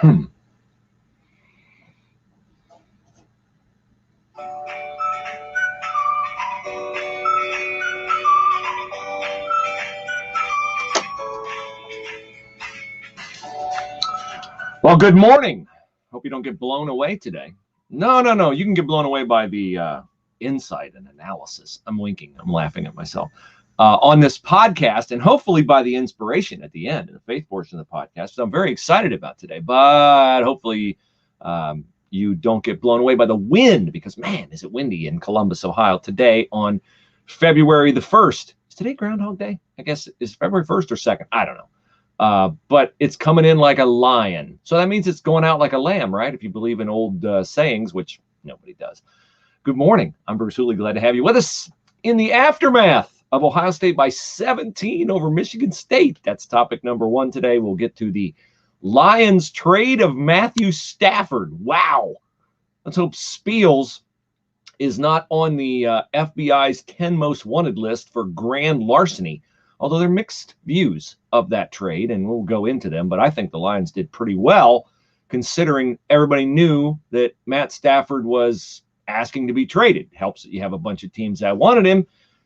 Well, good morning. Hope you don't get blown away today. No. You can get blown away by the insight and analysis. I'm winking. I'm laughing at myself. On this podcast, and hopefully by the inspiration at the end, in the faith portion of the podcast. So I'm very excited about today, but hopefully you don't get blown away by the wind, because, man, is it windy in Columbus, Ohio today on February the 1st. Is today Groundhog Day? I guess it's February 1st or 2nd. I don't know. But it's coming in like a lion. So that means it's going out like a lamb, right? If you believe in old sayings, which nobody does. Good morning. I'm Bruce Hooley. Glad to have you with us in the aftermath of Ohio State by 17 over Michigan State. That's topic number one today. We'll get to the Lions trade of Matthew Stafford. Wow. Let's hope Spiels is not on the FBI's 10 most wanted list for grand larceny, although there are mixed views of that trade, and we'll go into them. But I think the Lions did pretty well, considering everybody knew that Matt Stafford was asking to be traded. Helps that you have a bunch of teams that wanted him.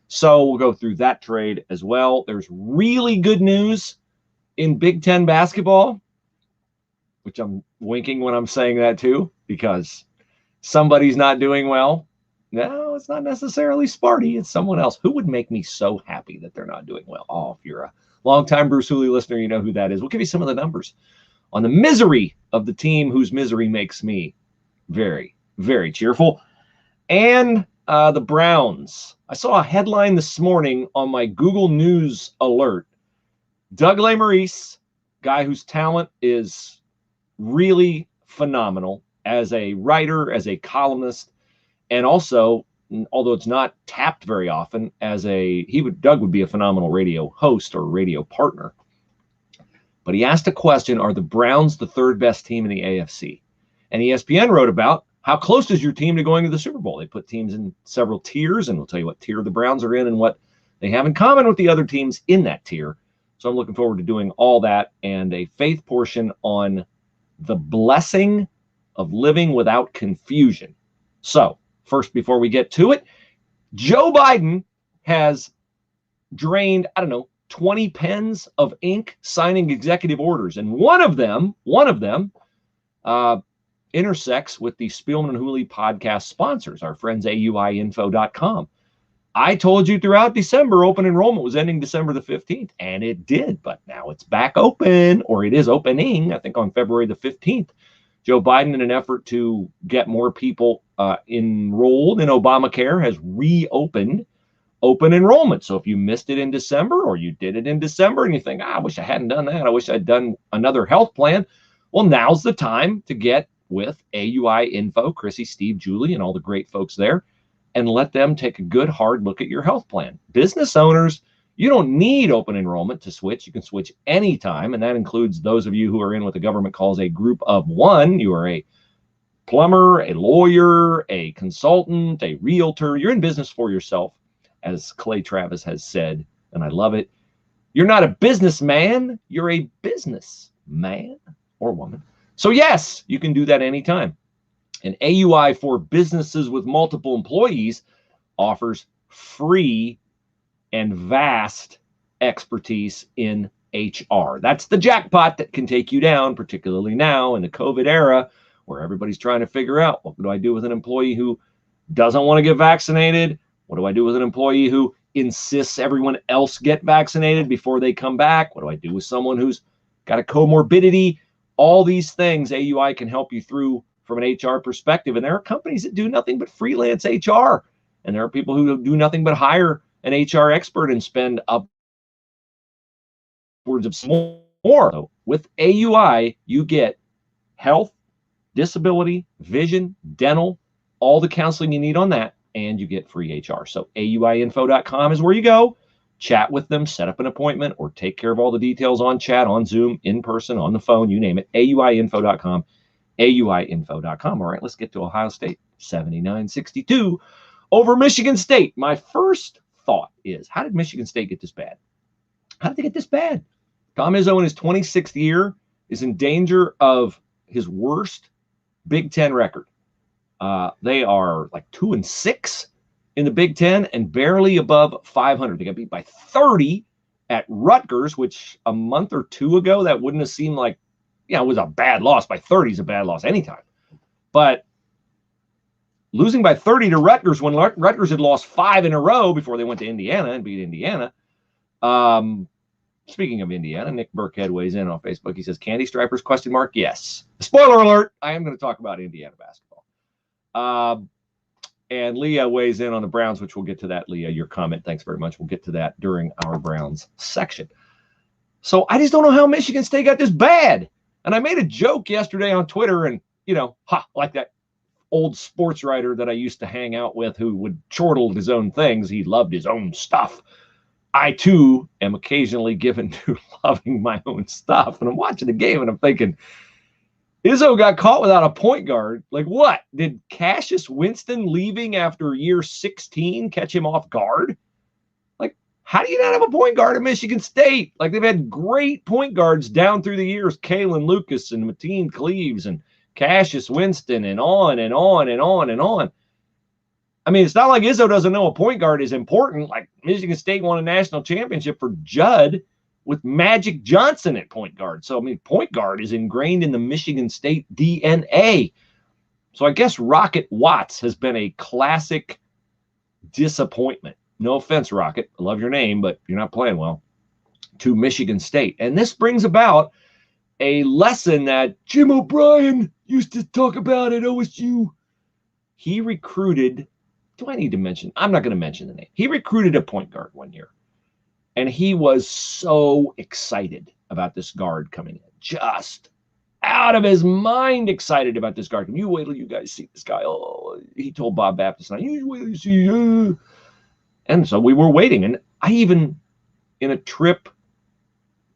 So we'll go through that trade as well. There's really good news in Big Ten basketball, which I'm winking when I'm saying that too, because somebody's not doing well. No, it's not necessarily Sparty. It's someone else. Who would make me so happy that they're not doing well? Oh, if you're a longtime Bruce Hooley listener, you know who that is. We'll give you some of the numbers on the misery of the team whose misery makes me very, very cheerful. And the Browns. I saw a headline this morning on my Google News alert. Doug Lesmerises, guy whose talent is really phenomenal as a writer, as a columnist, and also, although it's not tapped very often, Doug would be a phenomenal radio host or radio partner. But he asked a question: are the Browns the third best team in the AFC? And ESPN wrote about how close is your team to going to the Super Bowl. They put teams in several tiers, and we'll tell you what tier the Browns are in and what they have in common with the other teams in that tier. So I'm looking forward to doing all that, and a faith portion on the blessing of living without confusion. So first, before we get to it, Joe Biden has drained, 20 pens of ink signing executive orders. And one of them intersects with the Spielman and Hooley podcast sponsors, our friends AUIinfo.com. I told you throughout December, open enrollment was ending December the 15th, and it did, but now it's back open, or it is opening, I think on February the 15th. Joe Biden, in an effort to get more people enrolled in Obamacare, has reopened open enrollment. So if you missed it in December, or you did it in December and you think, I wish I hadn't done that, I wish I'd done another health plan, well, now's the time to get with AUI Info, Chrissy, Steve, Julie, and all the great folks there, and let them take a good hard look at your health plan. Business owners, you don't need open enrollment to switch. You can switch anytime, and that includes those of you who are in what the government calls a group of one. You are a plumber, a lawyer, a consultant, a realtor. You're in business for yourself, as Clay Travis has said, and I love it. You're not a businessman. You're a businessman or woman. So yes, you can do that anytime. And AUI for businesses with multiple employees offers free and vast expertise in HR. That's the jackpot that can take you down, particularly now in the COVID era, where everybody's trying to figure out, what do I do with an employee who doesn't want to get vaccinated? What do I do with an employee who insists everyone else get vaccinated before they come back? What do I do with someone who's got a comorbidity? All these things AUI can help you through from an HR perspective. And there are companies that do nothing but freelance HR. And there are people who do nothing but hire an HR expert and spend upwards of some more. So with AUI, you get health, disability, vision, dental, all the counseling you need on that, and you get free HR. So AUIinfo.com is where you go. Chat with them, set up an appointment, or take care of all the details on chat, on Zoom, in person, on the phone, you name it. AUIinfo.com, AUIinfo.com. All right, let's get to Ohio State, 79-62 over Michigan State. My first thought is, how did Michigan State get this bad? How did they get this bad? Tom Izzo in his 26th year is in danger of his worst Big Ten record. They are like 2-6 in the Big Ten and barely above 500. They got beat by 30 at Rutgers, which a month or two ago, that wouldn't have seemed like, it was a bad loss. By 30 is a bad loss anytime. But losing by 30 to Rutgers when Rutgers had lost 5 in a row before they went to Indiana and beat Indiana. Speaking of Indiana, Nick Burkhead weighs in on Facebook. He says, Candy Stripers, ? Yes. Spoiler alert, I am going to talk about Indiana basketball. And Leah weighs in on the Browns, which we'll get to that, Leah, your comment. Thanks very much. We'll get to that during our Browns section. So I just don't know how Michigan State got this bad. And I made a joke yesterday on Twitter and, like that old sports writer that I used to hang out with who would chortle his own things. He loved his own stuff. I, too, am occasionally given to loving my own stuff. And I'm watching the game and I'm thinking, Izzo got caught without a point guard. Like what? Did Cassius Winston leaving after year 16 catch him off guard? Like, how do you not have a point guard at Michigan State? Like, they've had great point guards down through the years. Kalen Lucas and Mateen Cleaves and Cassius Winston and on and on and on and on. I mean, it's not like Izzo doesn't know a point guard is important. Like Michigan State won a national championship for Judd with Magic Johnson at point guard. So, I mean, point guard is ingrained in the Michigan State DNA. So I guess Rocket Watts has been a classic disappointment. No offense, Rocket. I love your name, but you're not playing well. To Michigan State. And this brings about a lesson that Jim O'Brien used to talk about at OSU. He recruited, do I need to mention? I'm not going to mention the name. He recruited a point guard one year. And he was so excited about this guard coming in. Just out of his mind excited about this guard. You wait till you guys see this guy. Oh, he told Bob Baptist, you wait till you see. And so we were waiting. And I even, in a trip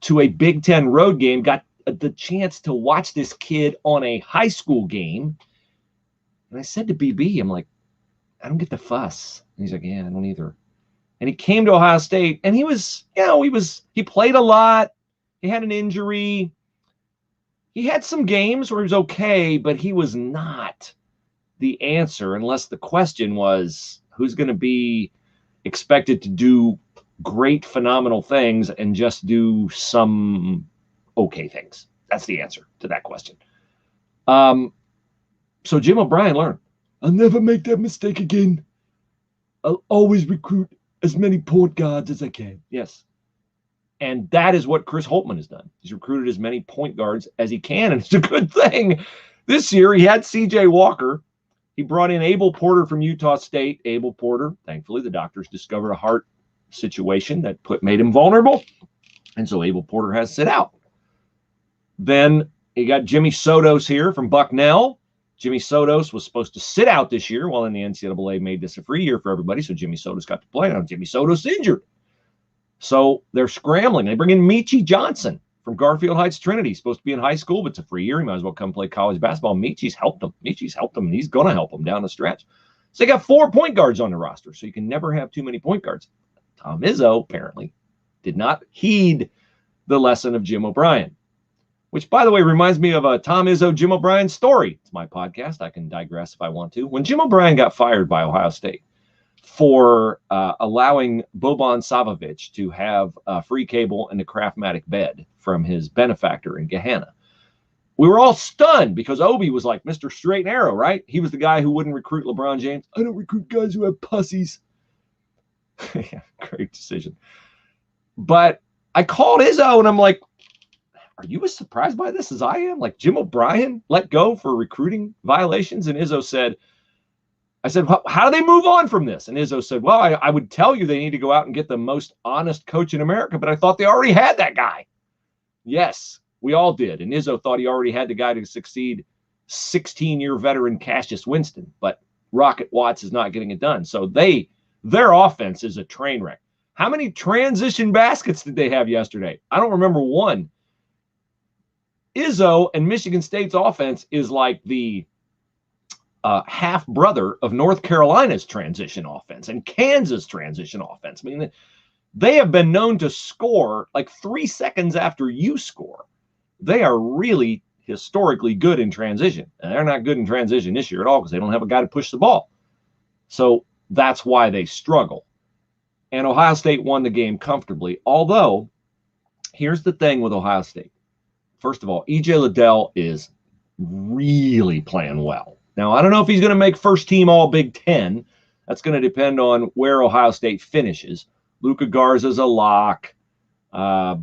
to a Big Ten road game, got the chance to watch this kid on a high school game. And I said to BB, I'm like, I don't get the fuss. And he's like, yeah, I don't either. And he came to Ohio State, and he was, he played a lot. He had an injury. He had some games where he was okay, but he was not the answer unless the question was who's going to be expected to do great, phenomenal things and just do some okay things. That's the answer to that question. So Jim O'Brien learned, I'll never make that mistake again. I'll always recruit as many point guards as I can. Yes. And that is what Chris Holtmann has done. He's recruited as many point guards as he can, and it's a good thing. This year, he had C.J. Walker. He brought in Abel Porter from Utah State. Abel Porter, thankfully, the doctors discovered a heart situation that made him vulnerable, and so Abel Porter has to sit out. Then he got Jimmy Sotos here from Bucknell. Jimmy Sotos was supposed to sit out this year, while in the NCAA made this a free year for everybody, so Jimmy Sotos got to play. Now Jimmy Sotos injured. So they're scrambling. They bring in Michi Johnson from Garfield Heights Trinity. He's supposed to be in high school, but it's a free year. He might as well come play college basketball. Michi's helped him. And he's going to help him down the stretch. So they got 4 point guards on the roster, so you can never have too many point guards. Tom Izzo, apparently, did not heed the lesson of Jim O'Brien, which, by the way, reminds me of a Tom Izzo, Jim O'Brien story. It's my podcast. I can digress if I want to. When Jim O'Brien got fired by Ohio State for allowing Boban Savovich to have free cable and a Craftmatic bed from his benefactor in Gehenna, we were all stunned because Obi was like Mr. Straight and Arrow, right? He was the guy who wouldn't recruit LeBron James. I don't recruit guys who have pussies. Yeah, great decision. But I called Izzo and I'm like, are you as surprised by this as I am? Like Jim O'Brien let go for recruiting violations? And Izzo said, I said, how do they move on from this? And Izzo said, well, I would tell you they need to go out and get the most honest coach in America, but I thought they already had that guy. Yes, we all did. And Izzo thought he already had the guy to succeed 16-year veteran Cassius Winston, but Rocket Watts is not getting it done. So their offense is a train wreck. How many transition baskets did they have yesterday? I don't remember one. Izzo and Michigan State's offense is like the half-brother of North Carolina's transition offense and Kansas transition offense. I mean, they have been known to score like 3 seconds after you score. They are really historically good in transition. And they're not good in transition this year at all because they don't have a guy to push the ball. So that's why they struggle. And Ohio State won the game comfortably. Although, here's the thing with Ohio State. First of all, E.J. Liddell is really playing well. Now, I don't know if he's going to make first team all Big Ten. That's going to depend on where Ohio State finishes. Luka Garza's a lock. Ayo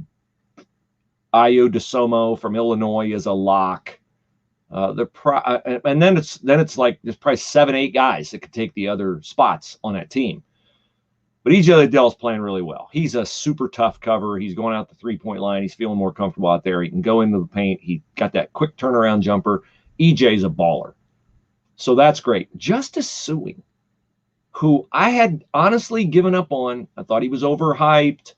DeSomo from Illinois is a lock. And then it's like there's probably 7-8 guys that could take the other spots on that team. But E.J. Liddell's playing really well. He's a super tough cover. He's going out the three-point line. He's feeling more comfortable out there. He can go into the paint. He got that quick turnaround jumper. E.J.'s a baller. So that's great. Justice Suing, who I had honestly given up on. I thought he was overhyped.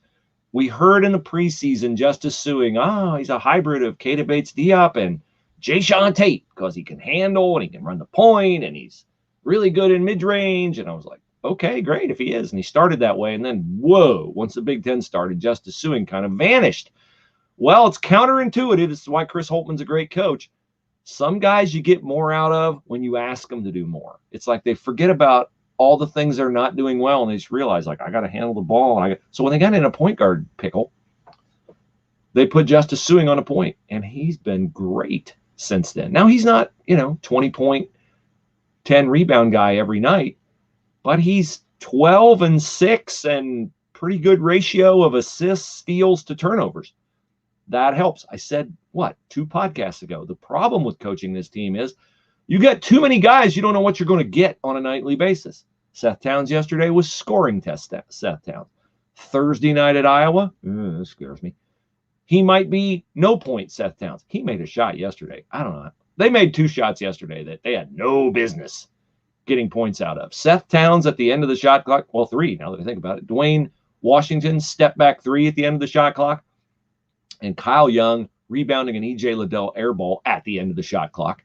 We heard in the preseason Justice Suing, he's a hybrid of Keita Bates-Diop and Jayshawn Tate because he can handle and he can run the point and he's really good in mid-range. And I was like, okay, great if he is. And he started that way. And then, whoa, once the Big Ten started, Justice Suing kind of vanished. Well, it's counterintuitive. This is why Chris Holtmann's a great coach. Some guys you get more out of when you ask them to do more. It's like they forget about all the things they're not doing well, and they just realize, like, I got to handle the ball. So when they got in a point guard pickle, they put Justice Suing on a point, and he's been great since then. Now, he's not, 20-point, 10-rebound guy every night, but he's 12 and 6 and pretty good ratio of assists, steals to turnovers. That helps. I said, 2 podcasts ago, the problem with coaching this team is you got too many guys, you don't know what you're going to get on a nightly basis. Seth Towns yesterday was scoring test Seth Towns. Thursday night at Iowa, that scares me. He might be no point Seth Towns. He made a shot yesterday. I don't know. They made 2 shots yesterday that they had no business getting points out of. Seth Towns at the end of the shot clock, 3 now that I think about it. Dwayne Washington step back 3 at the end of the shot clock. And Kyle Young rebounding an E.J. Liddell air ball at the end of the shot clock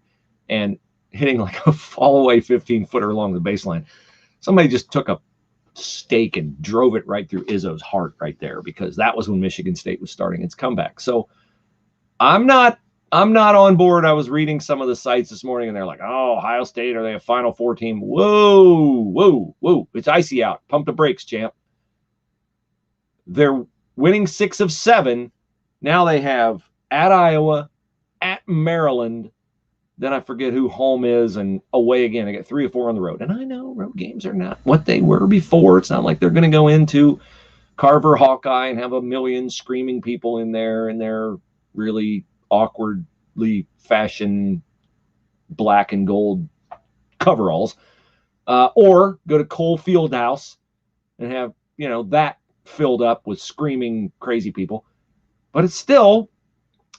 and hitting like a fall-away 15-footer along the baseline. Somebody just took a stake and drove it right through Izzo's heart right there because that was when Michigan State was starting its comeback. So I'm not on board. I was reading some of the sites this morning, and they're like, Ohio State, are they a Final Four team? Whoa. It's icy out. Pump the brakes, champ. They're winning 6 of 7. Now they have at Iowa, at Maryland, then I forget who home is, and away again. I got 3 or 4 on the road. And I know road games are not what they were before. It's not like they're going to go into Carver Hawkeye and have a million screaming people in there and their really awkwardly fashioned black and gold coveralls. Or go to Cole Fieldhouse and have, that filled up with screaming crazy people. But it's still,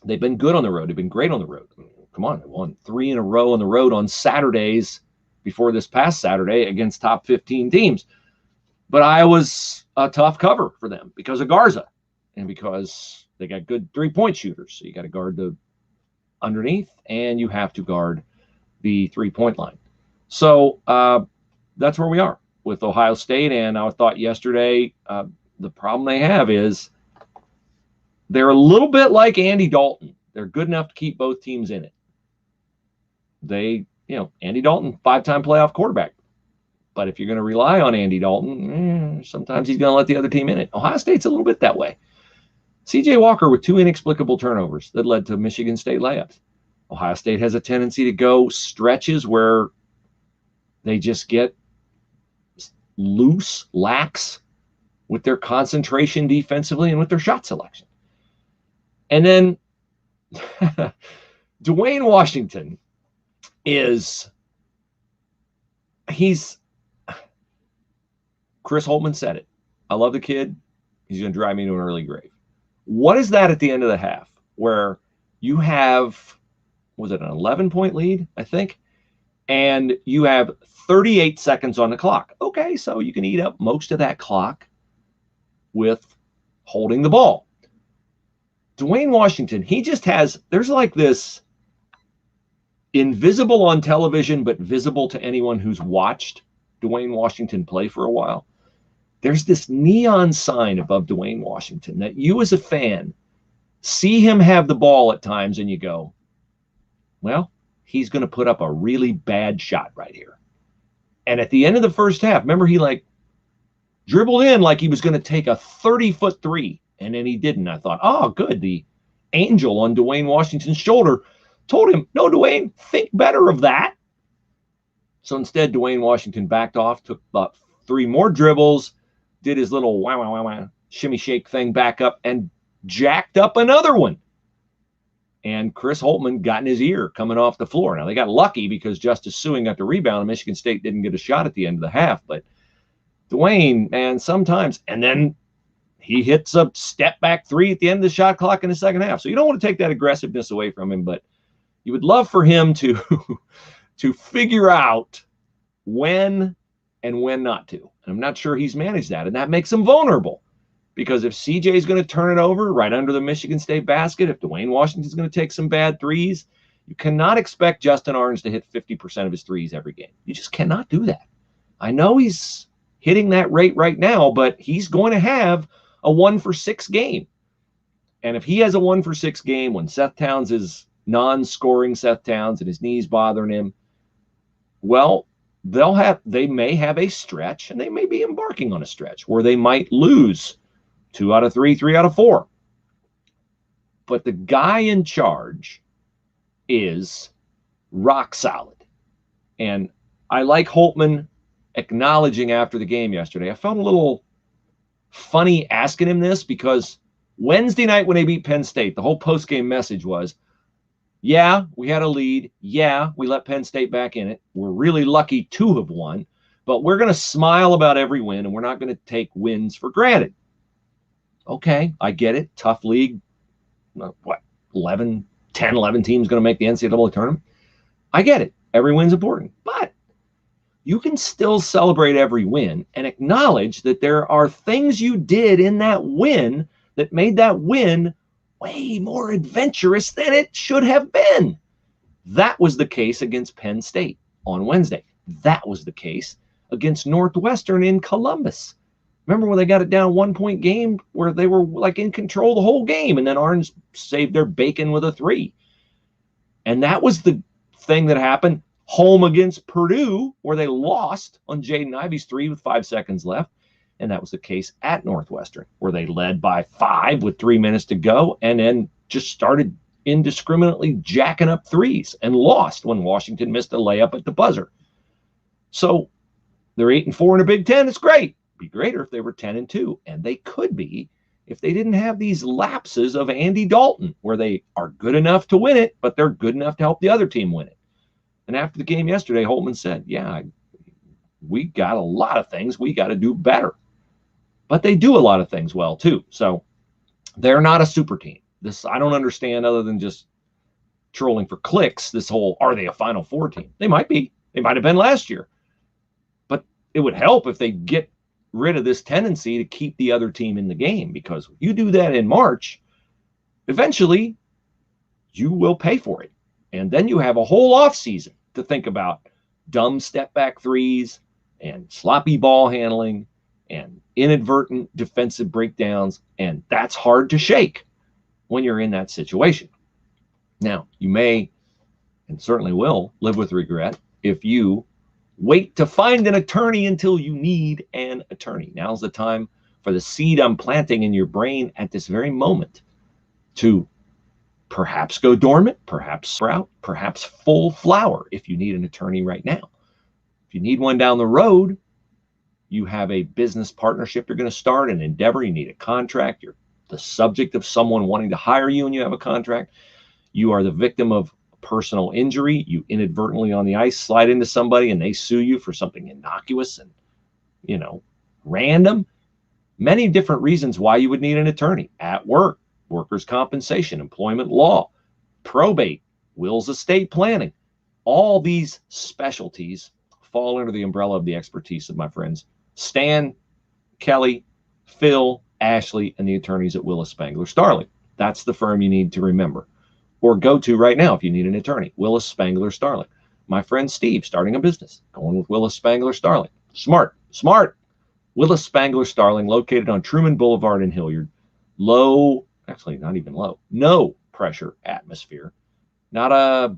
they've been good on the road. They've been great on the road. Come on, they won 3 in a row on the road on Saturdays before this past Saturday against top 15 teams. But Iowa's a tough cover for them because of Garza and because they got good 3-point shooters. So you got to guard the underneath and you have to guard the 3-point line. So that's where we are with Ohio State. And I thought yesterday the problem they have is they're a little bit like Andy Dalton. They're good enough to keep both teams in it. Andy Dalton, 5-time playoff quarterback. But if you're going to rely on Andy Dalton, sometimes he's going to let the other team in it. Ohio State's a little bit that way. C.J. Walker with 2 inexplicable turnovers that led to Michigan State layups. Ohio State has a tendency to go stretches where they just get loose, lax with their concentration defensively and with their shot selection. And then Dwayne Washington he's Chris Holtmann said it. I love the kid. He's going to drive me to an early grave. What is that at the end of the half where you have, was it an 11-point lead, I think? And you have 38 seconds on the clock. Okay, so you can eat up most of that clock with holding the ball. Dwayne Washington, he just has, there's like this invisible on television, but visible to anyone who's watched Dwayne Washington play for a while. There's this neon sign above Dwayne Washington that you as a fan see him have the ball at times and you go, Well, he's going to put up a really bad shot right here. And at the end of the first half, remember, he like dribbled in like he was going to take a 30-foot three, and then he didn't. I thought, oh, good. The angel on Dwayne Washington's shoulder told him, no, Dwayne, think better of that. So instead, Dwayne Washington backed off, took about 3 more dribbles, did his little wow, wow, wow, wow, shimmy shake thing back up, and jacked up another one. And Chris Holtmann got in his ear coming off the floor. Now, they got lucky because Justice Suing got the rebound, and Michigan State didn't get a shot at the end of the half. But Dwayne, man, sometimes, and then he hits a step-back 3 at the end of the shot clock in the second half. So you don't want to take that aggressiveness away from him, but you would love for him to, to figure out when and when not to. And I'm not sure he's managed that, and that makes him vulnerable. Because if CJ is going to turn it over right under the Michigan State basket, if Dwayne Washington is going to take some bad threes, you cannot expect Justin Orange to hit 50% of his threes every game. You just cannot do that. I know he's hitting that rate right now, but he's going to have a 1-for-6 game. And if he has a 1-for-6 game when Seth Towns is non-scoring Seth Towns and his knees bothering him, well, they may have a stretch, and they may be embarking on a stretch where they might lose 2 out of 3, 3 out of 4. But the guy in charge is rock solid. And I like Holtmann acknowledging after the game yesterday. I felt a little funny asking him this because Wednesday night when they beat Penn State, the whole post-game message was, yeah, we had a lead. Yeah, we let Penn State back in it. We're really lucky to have won. But we're going to smile about every win, and we're not going to take wins for granted. Okay, I get it. Tough league. What, 11 teams going to make the NCAA tournament? I get it. Every win's important. But you can still celebrate every win and acknowledge that there are things you did in that win that made that win way more adventurous than it should have been. That was the case against Penn State on Wednesday. That was the case against Northwestern in Columbus. Remember when they got it down 1-point game where they were like in control the whole game, and then Orange saved their bacon with a 3. And that was the thing that happened home against Purdue where they lost on Jaden Ivey's 3 with 5 seconds left. And that was the case at Northwestern where they led by 5 with 3 minutes to go and then just started indiscriminately jacking up threes and lost when Washington missed a layup at the buzzer. So they're 8-4 in a Big Ten. It's great. Be greater if they were 10-2, and they could be if they didn't have these lapses of Andy Dalton where they are good enough to win it, but they're good enough to help the other team win it. And after the game yesterday, Holtmann said, yeah, we got a lot of things we got to do better. But they do a lot of things well, too. So they're not a super team. This I don't understand other than just trolling for clicks, this whole, are they a Final Four team? They might be. They might have been last year. But it would help if they get rid of this tendency to keep the other team in the game, because if you do that in March, eventually you will pay for it. And then you have a whole offseason to think about dumb step-back threes and sloppy ball handling and inadvertent defensive breakdowns, and that's hard to shake when you're in that situation. Now, you may, and certainly will, live with regret if you wait to find an attorney until you need an attorney. Now's the time for the seed I'm planting in your brain at this very moment to perhaps go dormant, perhaps sprout, perhaps full flower if you need an attorney right now. If you need one down the road, you have a business partnership you're going to start, an endeavor, you need a contract, you're the subject of someone wanting to hire you and you have a contract, you are the victim of personal injury, you inadvertently on the ice slide into somebody and they sue you for something innocuous and, random. Many different reasons why you would need an attorney. At work, workers' compensation, employment law, probate, wills, estate planning. All these specialties fall under the umbrella of the expertise of my friends Stan, Kelly, Phil, Ashley, and the attorneys at Willis Spangler Starling. That's the firm you need to remember. Or go to right now if you need an attorney, Willis Spangler Starling. My friend Steve, starting a business, going with Willis Spangler Starling. Smart. Willis Spangler Starling, located on Truman Boulevard in Hilliard. Low, actually not even low, no pressure atmosphere. Not a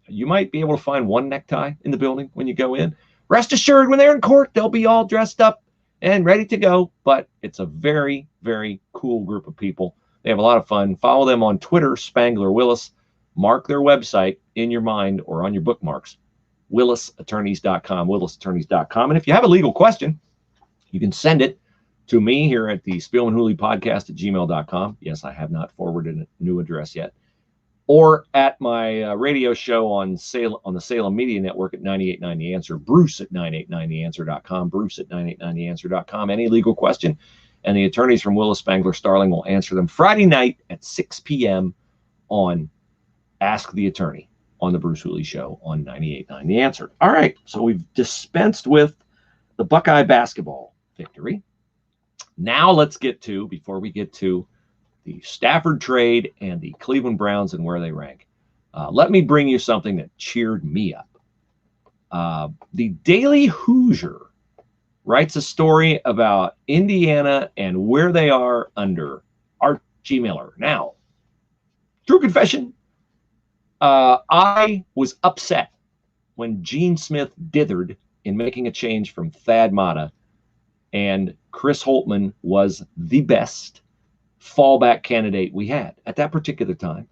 You might be able to find one necktie in the building when you go in. Rest assured, when they're in court, they'll be all dressed up and ready to go. But it's a very, very cool group of people. They have a lot of fun. Follow them on Twitter, Spangler Willis. Mark their website in your mind or on your bookmarks, willisattorneys.com, willisattorneys.com. And if you have a legal question, you can send it to me here at the Spielman Hooley podcast at gmail.com. Yes, I have not forwarded a new address yet. Or at my radio show on the Salem Media Network at 98.9 The Answer, Bruce at 989theanswer.com, Bruce at 989theanswer.com. Any legal question, and the attorneys from Willis, Spangler, Starling will answer them Friday night at 6 p.m. on Ask the Attorney on the Bruce Hooley Show on 98.9 The Answer. All right, so we've dispensed with the Buckeye basketball victory. Now let's get to, before we get to the Stafford trade and the Cleveland Browns and where they rank, let me bring you something that cheered me up. The Daily Hoosier writes a story about Indiana and where they are under Archie Miller. Now, true confession, I was upset when Gene Smith dithered in making a change from Thad Matta, and Chris Holtmann was the best fallback candidate we had at that particular time.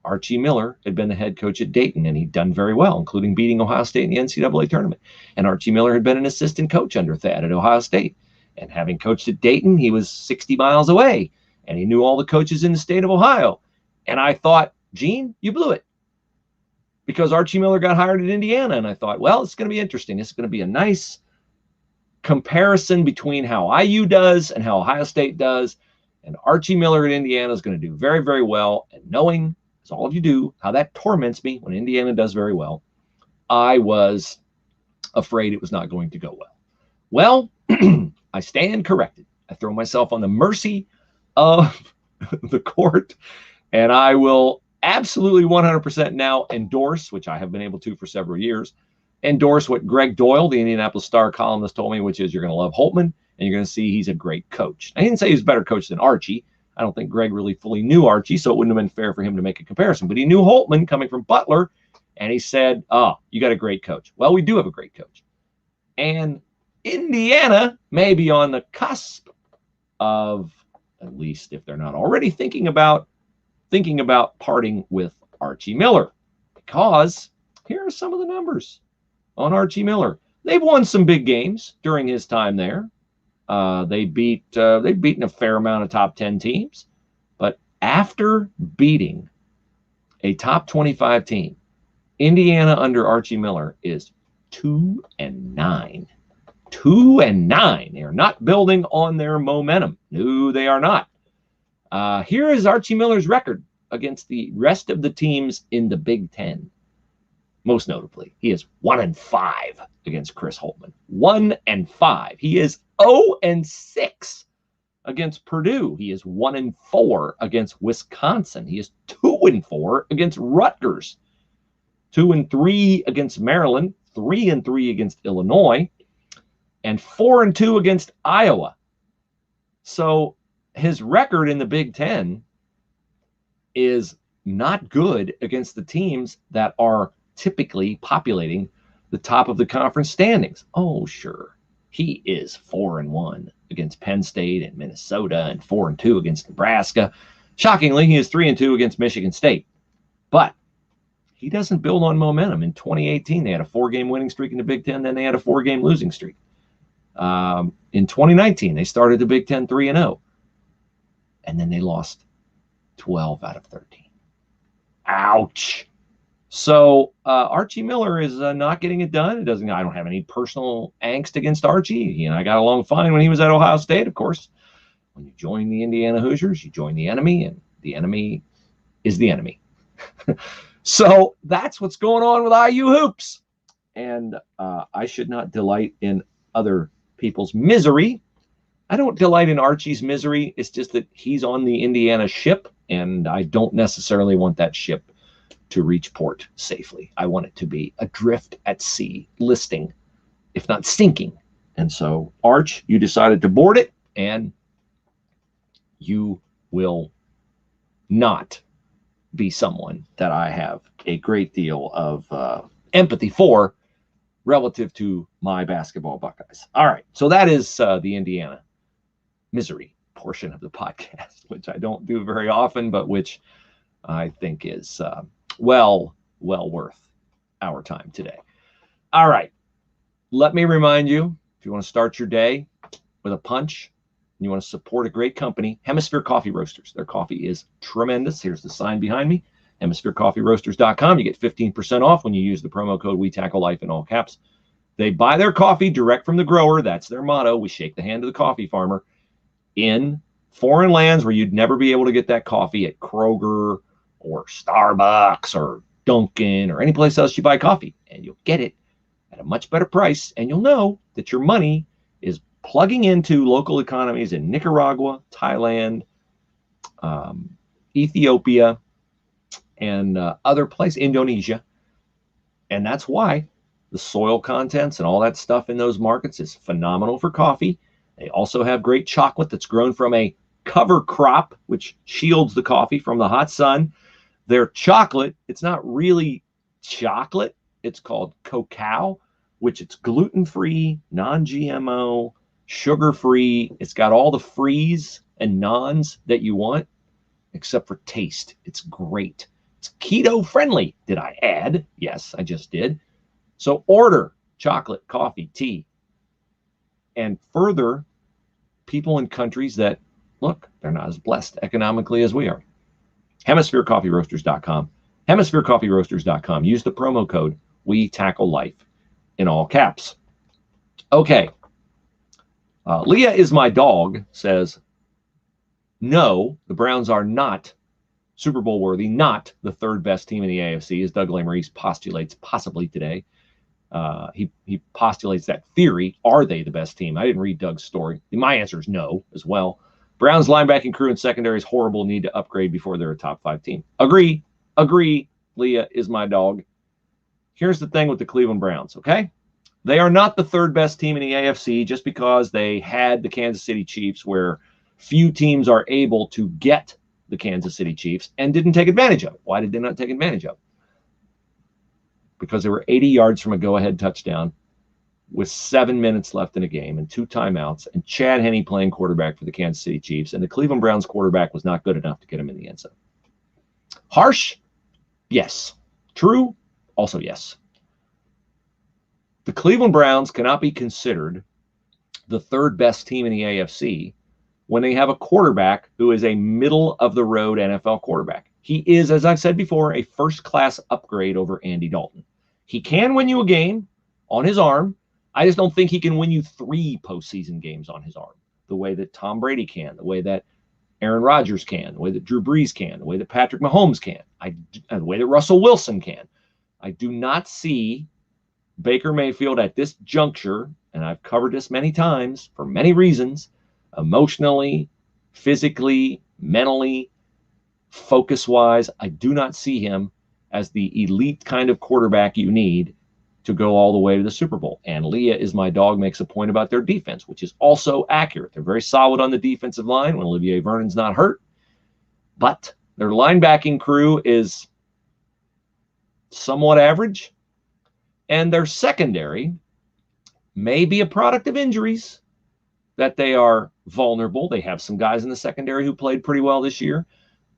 Archie Miller had been the head coach at Dayton, and he'd done very well, including beating Ohio State in the NCAA tournament. And Archie Miller had been an assistant coach under Thad at Ohio State. And having coached at Dayton, he was 60 miles away, and he knew all the coaches in the state of Ohio. And I thought, Gene, you blew it, because Archie Miller got hired at Indiana. And I thought, well, it's going to be interesting. It's going to be a nice comparison between how IU does and how Ohio State does. And Archie Miller at Indiana is going to do very, very well. And knowing, as all of you do, how that torments me when Indiana does very well, I was afraid it was not going to go well. Well, I stand corrected. I throw myself on the mercy of the court, and I will absolutely 100% now endorse, which I have been able to for several years, endorse what Greg Doyle, the Indianapolis Star columnist, told me, which is you're going to love Holtmann, and you're going to see he's a great coach. I didn't say he's a better coach than Archie. I don't think Greg really fully knew Archie, so it wouldn't have been fair for him to make a comparison. But he knew Holtmann coming from Butler, and he said, oh, you got a great coach. Well, we do have a great coach. And Indiana may be on the cusp of, at least if they're not already thinking about parting with Archie Miller. Because here are some of the numbers on Archie Miller. They've won some big games during his time there. They've beaten a fair amount of top 10 teams. But after beating a top 25 team, Indiana under Archie Miller is 2-9. 2-9. They are not building on their momentum. No, they are not. Here is Archie Miller's record against the rest of the teams in the Big Ten. Most notably, he is 1-5 against Chris Holtmann. 1-5. He is 0-6 against Purdue. He is 1-4 against Wisconsin. He is 2-4 against Rutgers. 2-3 against Maryland. 3-3 against Illinois. And 4-2 against Iowa. So his record in the Big Ten is not good against the teams that are typically populating the top of the conference standings. Oh, sure. He is 4-1 against Penn State and Minnesota and 4-2 against Nebraska. Shockingly, he is 3-2 against Michigan State. But he doesn't build on momentum. In 2018, they had a 4-game winning streak in the Big Ten. Then they had a 4-game losing streak. In 2019, they started the Big Ten 3-0. And then they lost 12 out of 13. Ouch. So Archie Miller is not getting it done. I don't have any personal angst against Archie. He and I got along fine when he was at Ohio State, of course. When you join the Indiana Hoosiers, you join the enemy, and the enemy is the enemy. So that's what's going on with IU hoops. And I should not delight in other people's misery. I don't delight in Archie's misery. It's just that he's on the Indiana ship, and I don't necessarily want that ship to reach port safely. I want it to be adrift at sea, listing, if not sinking. And so, Arch, you decided to board it, and you will not be someone that I have a great deal of empathy for relative to my basketball Buckeyes. All right, so that is the Indiana misery portion of the podcast, which I don't do very often, but which I think is well worth our time today. All right, let me remind you, if you want to start your day with a punch and you want to support a great company, Hemisphere Coffee Roasters. Their coffee is tremendous. Here's the sign behind me, hemispherecoffeeroasters.com. You get 15% off when you use the promo code We Tackle Life in all caps. They buy their coffee direct from the grower. That's their motto. We shake the hand of the coffee farmer in foreign lands where you'd never be able to get that coffee at Kroger or Starbucks or Dunkin' or any place else you buy coffee. And you'll get it at a much better price. And you'll know that your money is plugging into local economies in Nicaragua, Thailand, Ethiopia, and other places, Indonesia. And that's why the soil contents and all that stuff in those markets is phenomenal for coffee. They also have great chocolate that's grown from a cover crop, which shields the coffee from the hot sun. Their chocolate, it's not really chocolate. It's called cacao, which it's gluten-free, non-GMO, sugar-free. It's got all the frees and nons that you want, except for taste. It's great. It's keto-friendly, did I add? Yes, I just did. So order chocolate, coffee, tea, and further people in countries that, look, they're not as blessed economically as we are. HemisphereCoffeeRoasters.com. HemisphereCoffeeRoasters.com. Use the promo code We Tackle Life in all caps. Okay. Leah is my dog says, no, the Browns are not Super Bowl worthy, not the third best team in the AFC, as Doug Lesmerises postulates possibly today. He postulates that theory. Are they the best team? I didn't read Doug's story. My answer is no as well. Browns linebacking crew and secondary is horrible. Need to upgrade before they're a top 5 team. Agree. Leah is my dog. Here's the thing with the Cleveland Browns, okay? They are not the third best team in the AFC just because they had the Kansas City Chiefs, where few teams are able to get the Kansas City Chiefs and didn't take advantage of it. Why did they not take advantage of it? Because they were 80 yards from a go-ahead touchdown with 7 minutes left in a game and 2 timeouts, and Chad Henne playing quarterback for the Kansas City Chiefs, and the Cleveland Browns quarterback was not good enough to get him in the end zone. Harsh? Yes. True? Also yes. The Cleveland Browns cannot be considered the third best team in the AFC when they have a quarterback who is a middle-of-the-road NFL quarterback. He is, as I've said before, a first-class upgrade over Andy Dalton. He can win you a game on his arm. I just don't think he can win you 3 postseason games on his arm, the way that Tom Brady can, the way that Aaron Rodgers can, the way that Drew Brees can, the way that Patrick Mahomes can, the way that Russell Wilson can. I do not see Baker Mayfield at this juncture, and I've covered this many times for many reasons, emotionally, physically, mentally, focus-wise, I do not see him as the elite kind of quarterback you need to go all the way to the Super Bowl. And Leah is my dog makes a point about their defense, which is also accurate. They're very solid on the defensive line when Olivier Vernon's not hurt, but their linebacking crew is somewhat average, and their secondary may be a product of injuries, that they are vulnerable. They have some guys in the secondary who played pretty well this year.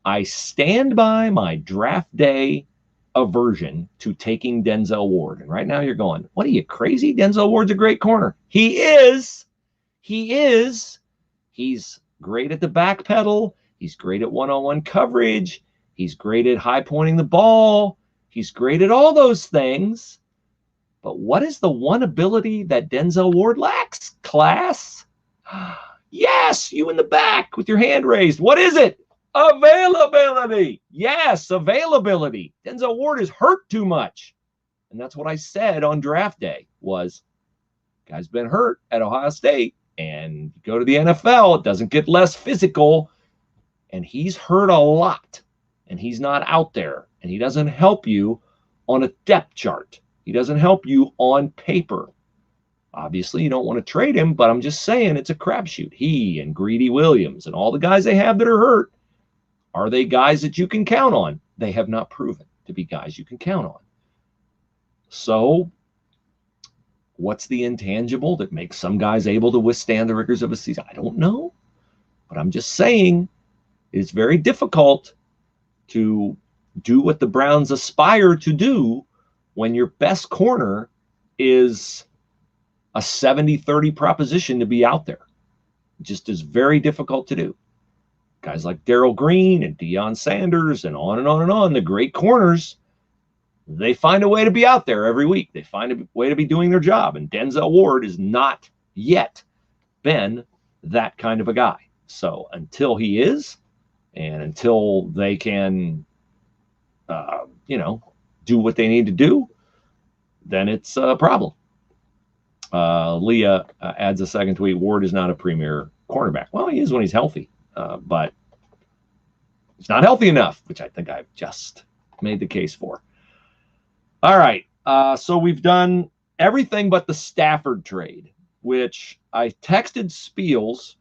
I stand by my draft day aversion to taking Denzel Ward. And right now you're going, what are you, crazy? Denzel Ward's a great corner. He is. He's great at the back pedal. He's great at one-on-one coverage. He's great at high pointing the ball. He's great at all those things. But what is the one ability that Denzel Ward lacks? Class? Yes, you in the back with your hand raised. What is it? Availability. Yes, availability. Denzel Ward is hurt too much. And that's what I said on draft day was, guy's been hurt at Ohio State, and you go to the NFL, it doesn't get less physical, and he's hurt a lot, and he's not out there, and he doesn't help you on a depth chart. He doesn't help you on paper. Obviously, you don't want to trade him, but I'm just saying it's a crapshoot. He and Greedy Williams and all the guys they have that are hurt, are they guys that you can count on? they have not proven to be guys you can count on. So what's the intangible that makes some guys able to withstand the rigors of a season? I don't know. But I'm just saying it's very difficult to do what the Browns aspire to do when your best corner is a 70-30 proposition to be out there. It just is very difficult to do. Guys like Darrell Green and Deion Sanders and on and on and on, the great corners, they find a way to be out there every week. They find a way to be doing their job. And Denzel Ward has not yet been that kind of a guy. So until he is, and until they can, do what they need to do, then it's a problem. Leah adds a second tweet. Ward is not a premier cornerback. Well, he is when he's healthy, but he's not healthy enough, which I think I've just made the case for. All right. So we've done everything but the Stafford trade, which I texted Spiels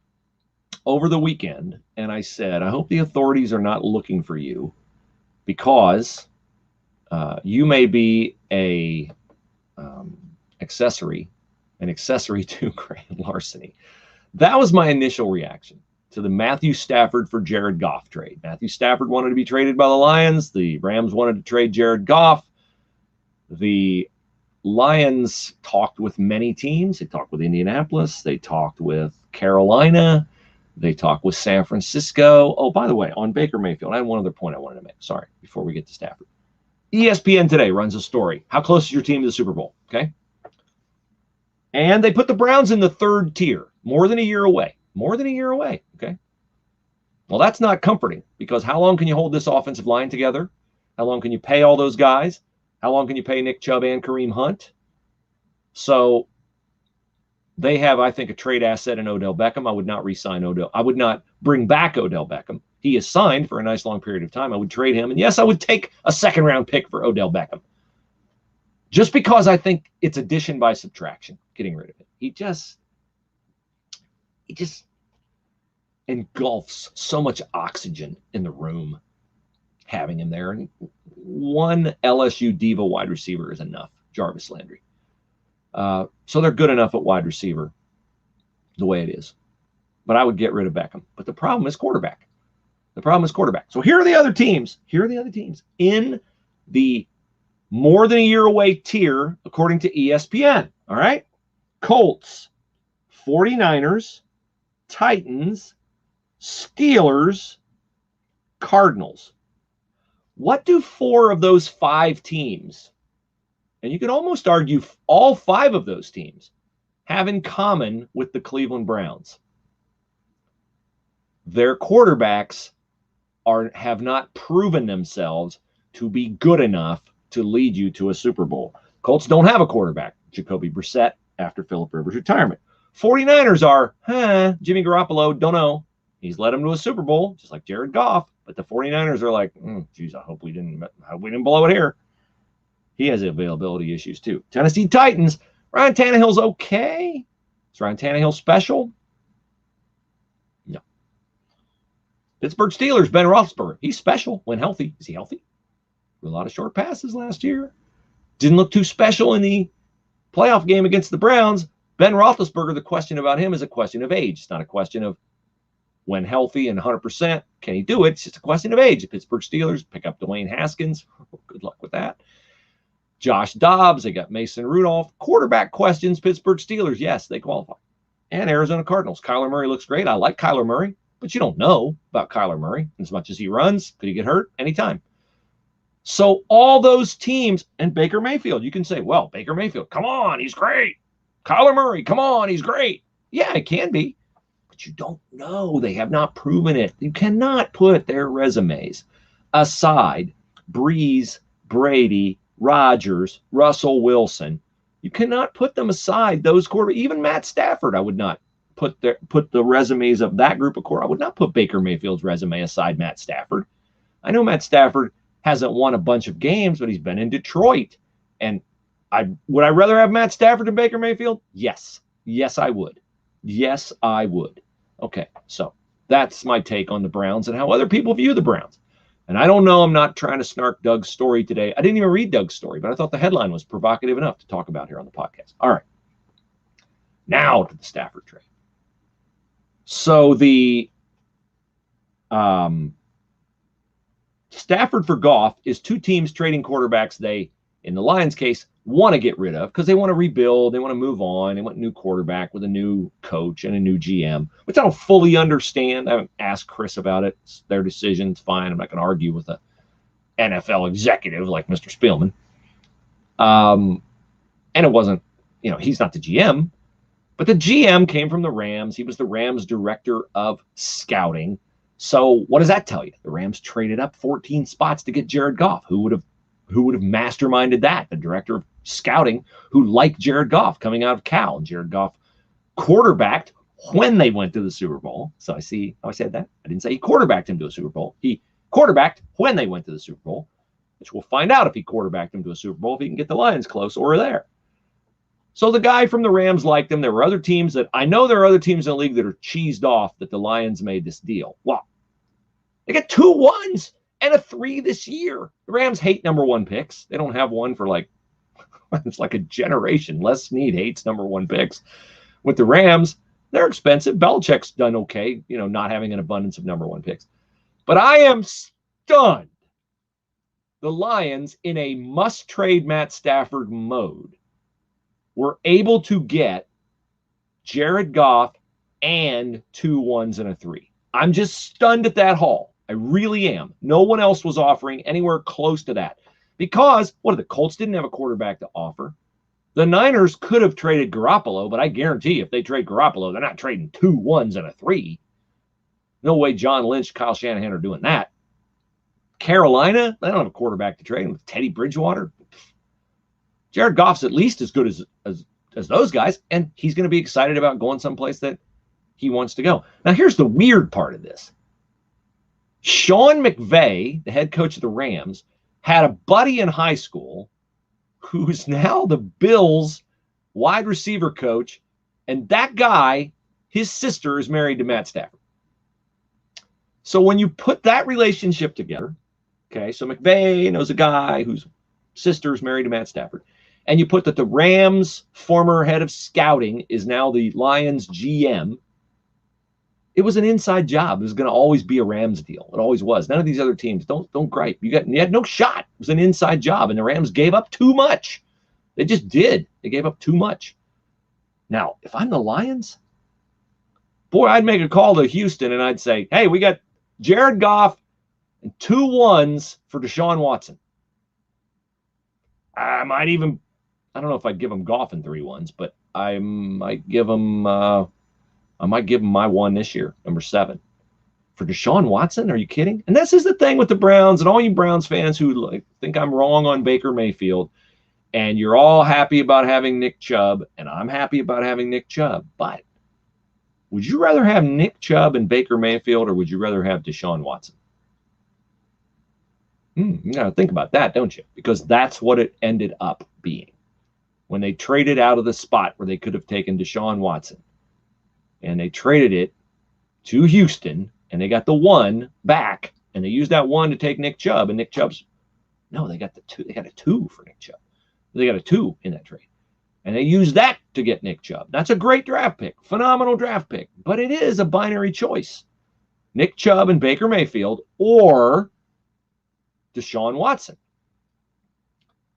over the weekend, and I said, I hope the authorities are not looking for you, because you may be an accessory to grand larceny. That was my initial reaction to the Matthew Stafford for Jared Goff trade. Matthew Stafford wanted to be traded by the Lions. The Rams wanted to trade Jared Goff. The Lions talked with many teams. They talked with Indianapolis. They talked with Carolina. They talked with San Francisco. Oh, by the way, on Baker Mayfield, I had one other point I wanted to make. Sorry, before we get to Stafford. ESPN today runs a story. How close is your team to the Super Bowl? Okay. And they put the Browns in the third tier, more than a year away. More than a year away. Okay. Well, that's not comforting, because how long can you hold this offensive line together? How long can you pay all those guys? How long can you pay Nick Chubb and Kareem Hunt? So they have, I think, a trade asset in Odell Beckham. I would not re-sign Odell. I would not bring back Odell Beckham. He is signed for a nice long period of time. I would trade him. And yes, I would take a second-round pick for Odell Beckham. Just because I think it's addition by subtraction, getting rid of it. He just engulfs so much oxygen in the room having him there. And one LSU diva wide receiver is enough, Jarvis Landry. So they're good enough at wide receiver the way it is. But I would get rid of Beckham. But the problem is quarterback. So here are the other teams. In the more than a year away tier, according to ESPN. All right? Colts, 49ers, Titans, Steelers, Cardinals. What do 4 of those 5 teams, and you could almost argue all 5 of those teams, have in common with the Cleveland Browns? Their quarterbacks have not proven themselves to be good enough to lead you to a Super Bowl. Colts don't have a quarterback, Jacoby Brissett, after Phillip Rivers' retirement. 49ers are, Jimmy Garoppolo, don't know. He's led them to a Super Bowl, just like Jared Goff. But the 49ers are like, geez, I hope we didn't blow it here. He has availability issues too. Tennessee Titans, Ryan Tannehill's okay. Is Ryan Tannehill special? No. Pittsburgh Steelers, Ben Roethlisberger. He's special when healthy. Is he healthy? A lot of short passes last year. Didn't look too special in the playoff game against the Browns. Ben Roethlisberger, the question about him is a question of age. It's not a question of when healthy and 100%, can he do it? It's just a question of age. The Pittsburgh Steelers pick up Dwayne Haskins. Good luck with that. Josh Dobbs, they got Mason Rudolph. Quarterback questions, Pittsburgh Steelers. Yes, they qualify. And Arizona Cardinals. Kyler Murray looks great. I like Kyler Murray, but you don't know about Kyler Murray as much as he runs. Could he get hurt? Anytime. So all those teams, and Baker Mayfield, you can say, well, Baker Mayfield, come on, he's great. Kyler Murray, come on, he's great. Yeah, it can be. But you don't know. They have not proven it. You cannot put their resumes aside. Breeze, Brady, Rodgers, Russell Wilson. You cannot put them aside. Those quarterbacks, even Matt Stafford, I would not put the resumes of that group of quarterbacks. I would not put Baker Mayfield's resume aside Matt Stafford. I know Matt Stafford hasn't won a bunch of games, but he's been in Detroit. And would I rather have Matt Stafford than Baker Mayfield? Yes. Yes, I would. Yes, I would. Okay, so that's my take on the Browns and how other people view the Browns. And I don't know, I'm not trying to snark Doug's story today. I didn't even read Doug's story, but I thought the headline was provocative enough to talk about here on the podcast. All right. Now to the Stafford trade. So the Stafford for Goff is two teams trading quarterbacks they, in the Lions case, want to get rid of because they want to rebuild, they want to move on, they want a new quarterback with a new coach and a new GM, which I don't fully understand. I haven't asked Chris about it. It's their decision. It's fine. I'm not going to argue with a NFL executive like Mr. Spielman. And it wasn't, he's not the GM, but the GM came from the Rams. He was the Rams director of scouting. So what does that tell you? The Rams traded up 14 spots to get Jared Goff. Who would have masterminded that? The director of scouting who liked Jared Goff coming out of Cal. And Jared Goff quarterbacked when they went to the Super Bowl. So I see how I said that. I didn't say he quarterbacked him to a Super Bowl. He quarterbacked when they went to the Super Bowl, which we'll find out if he quarterbacked him to a Super Bowl, if he can get the Lions close or there. So the guy from the Rams liked him. There were other teams that I know there are other teams in the league that are cheesed off that the Lions made this deal. Well, they got 2 1s and a 3 this year. The Rams hate number 1 picks. They don't have one for it's like a generation. Les Snead hates number 1 picks. With the Rams, they're expensive. Belichick's done okay, not having an abundance of number 1 picks. But I am stunned. The Lions, in a must-trade Matt Stafford mode, were able to get Jared Goff and 2 1s and a 3. I'm just stunned at that haul. I really am. No one else was offering anywhere close to that. Because, the Colts didn't have a quarterback to offer. The Niners could have traded Garoppolo, but I guarantee if they trade Garoppolo, they're not trading 2 1s and a 3. No way John Lynch, Kyle Shanahan are doing that. Carolina, they don't have a quarterback to trade with Teddy Bridgewater. Jared Goff's at least as good as those guys, and he's going to be excited about going someplace that he wants to go. Now, here's the weird part of this. Sean McVay, the head coach of the Rams, had a buddy in high school who's now the Bills wide receiver coach, and that guy, his sister, is married to Matt Stafford. So when you put that relationship together, okay, so McVay knows a guy whose sister is married to Matt Stafford, and you put that the Rams' former head of scouting is now the Lions GM, it was an inside job. It was going to always be a Rams deal. It always was. None of these other teams, don't gripe. You had no shot. It was an inside job, and the Rams gave up too much. They just did. They gave up too much. Now, if I'm the Lions, boy, I'd make a call to Houston, and I'd say, hey, we got Jared Goff and 2 1s for Deshaun Watson. I don't know if I'd give him Goff and 3 1s, but I might give him my 1 this year, number 7. For Deshaun Watson, are you kidding? And this is the thing with the Browns and all you Browns fans who think I'm wrong on Baker Mayfield, and you're all happy about having Nick Chubb, and I'm happy about having Nick Chubb. But would you rather have Nick Chubb and Baker Mayfield, or would you rather have Deshaun Watson? You got to think about that, don't you? Because that's what it ended up being when they traded out of the spot where they could have taken Deshaun Watson. And they traded it to Houston, and they got the 1 back, and they used that 1 to take Nick Chubb, and Nick Chubb's, no, they got the 2. They got a 2 for Nick Chubb. They got a 2 in that trade. And they used that to get Nick Chubb. That's a great draft pick, phenomenal draft pick, but it is a binary choice. Nick Chubb and Baker Mayfield or Deshaun Watson.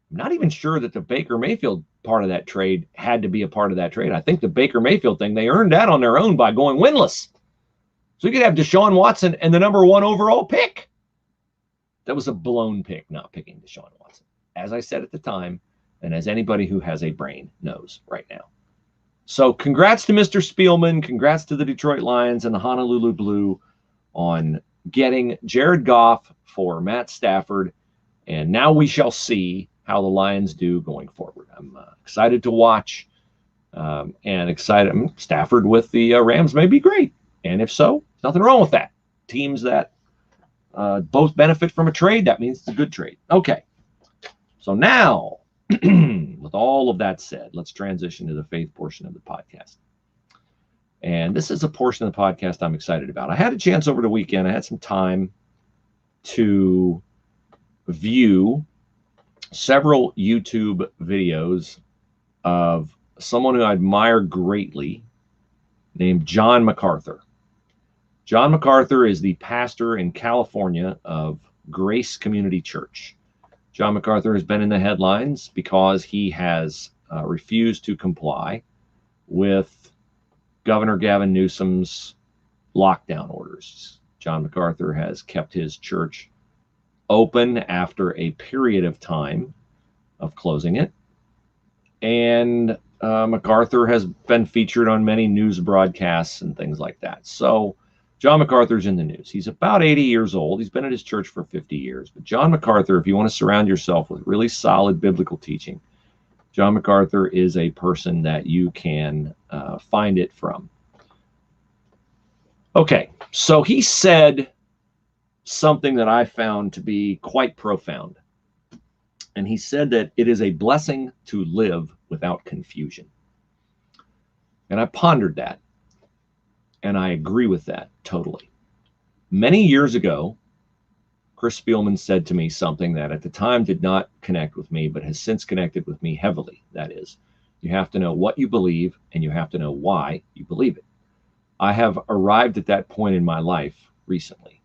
I'm not even sure that the Baker Mayfield part of that trade had to be a part of that trade. I think the Baker Mayfield thing, they earned that on their own by going winless. So you could have Deshaun Watson and the number 1 overall pick. That was a blown pick, not picking Deshaun Watson. As I said at the time, and as anybody who has a brain knows right now. So congrats to Mr. Spielman. Congrats to the Detroit Lions and the Honolulu Blue on getting Jared Goff for Matt Stafford. And now we shall see how the Lions do going forward. I'm excited to watch and excited. Stafford with the Rams may be great. And if so, nothing wrong with that. Teams that both benefit from a trade, that means it's a good trade. Okay. So now, with all of that said, let's transition to the faith portion of the podcast. And this is a portion of the podcast I'm excited about. I had a chance over the weekend. I had some time. to view several YouTube videos of someone who I admire greatly named John MacArthur. John MacArthur is the pastor in California of Grace Community Church. John MacArthur has been in the headlines because he has refused to comply with Governor Gavin Newsom's lockdown orders. John MacArthur has kept his church open after a period of time of closing it. And MacArthur has been featured on many news broadcasts and things like that. So John MacArthur's in the news. He's about 80 years old. He's been at his church for 50 years. But John MacArthur, if you want to surround yourself with really solid biblical teaching, John MacArthur is a person that you can find it from. Okay, so he said something that I found to be quite profound. And he said that it is a blessing to live without confusion. And I pondered that. And I agree with that totally. Many years ago, Chris Spielman said to me something that at the time did not connect with me, but has since connected with me heavily. That is, you have to know what you believe and you have to know why you believe it. I have arrived at that point in my life recently,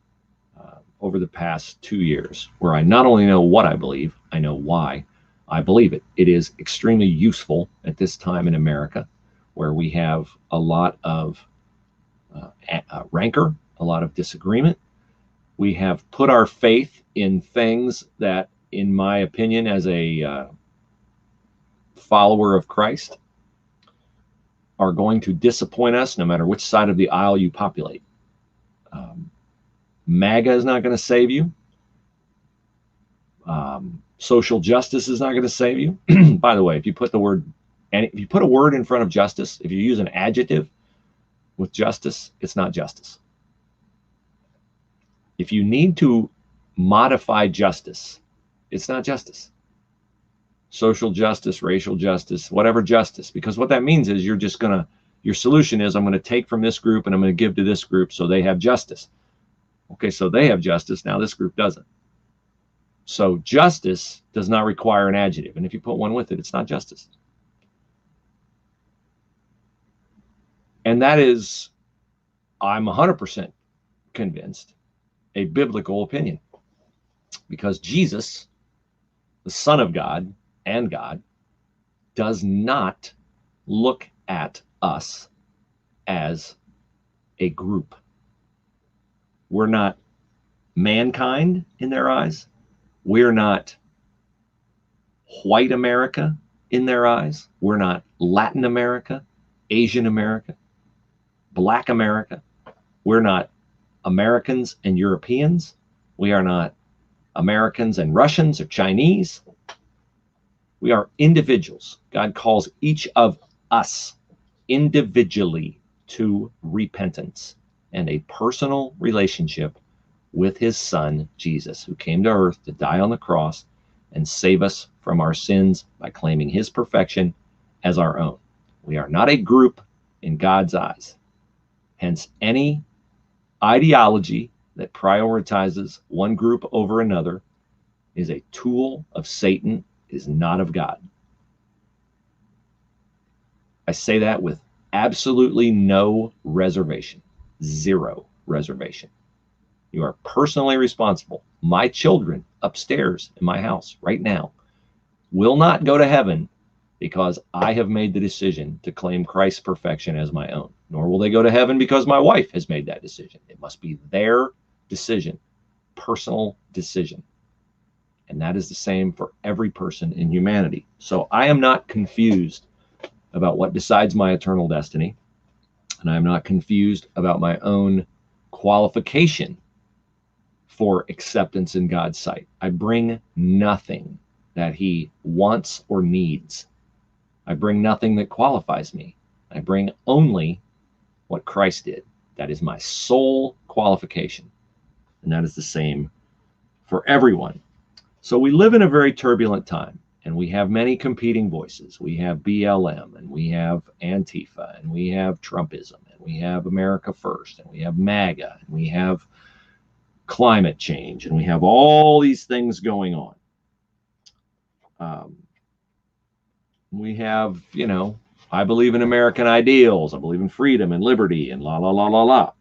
over the past 2 years, where I not only know what I believe, I know why I believe it. It is extremely useful at this time in America, where we have a lot of rancor, a lot of disagreement. We have put our faith in things that, in my opinion, as a follower of Christ, are going to disappoint us no matter which side of the aisle you populate. MAGA is not going to save you. Social justice is not going to save you. By the way, if you put the word, and if you put a word in front of justice, if you use an adjective with justice, it's not justice. If you need to modify justice, it's not justice. Social justice, racial justice, whatever justice, because what that means is you're just going to, your solution is I'm going to take from this group and I'm going to give to this group so they have justice. Okay, so they have justice, now this group doesn't. So justice does not require an adjective, and if you put one with it, it's not justice. And that is, I'm 100% convinced, a biblical opinion. Because Jesus, the Son of God and God, does not look at us as a group. We're not mankind in their eyes. We're not white America in their eyes. We're not Latin America, Asian America, Black America. We're not Americans and Europeans. We are not Americans and Russians or Chinese. We are individuals. God calls each of us individually to repentance and a personal relationship with his Son, Jesus, who came to earth to die on the cross and save us from our sins by claiming his perfection as our own. We are not a group in God's eyes. Hence, any ideology that prioritizes one group over another is a tool of Satan, is not of God. I say that with absolutely no reservation, zero reservation. You are personally responsible. My children upstairs in my house right now will not go to heaven because I have made the decision to claim Christ's perfection as my own. Nor will they go to heaven because my wife has made that decision. It must be their decision, personal decision. And that is the same for every person in humanity. So I am not confused about what decides my eternal destiny. And I am not confused about my own qualification for acceptance in God's sight. I bring nothing that he wants or needs. I bring nothing that qualifies me. I bring only what Christ did. That is my sole qualification. And that is the same for everyone. So we live in a very turbulent time, and we have many competing voices. We have BLM, and we have Antifa, and we have Trumpism, and we have America First, and we have MAGA, and we have climate change, and we have all these things going on. We have, I believe in American ideals. I believe in freedom and liberty and la, la, la, la, la.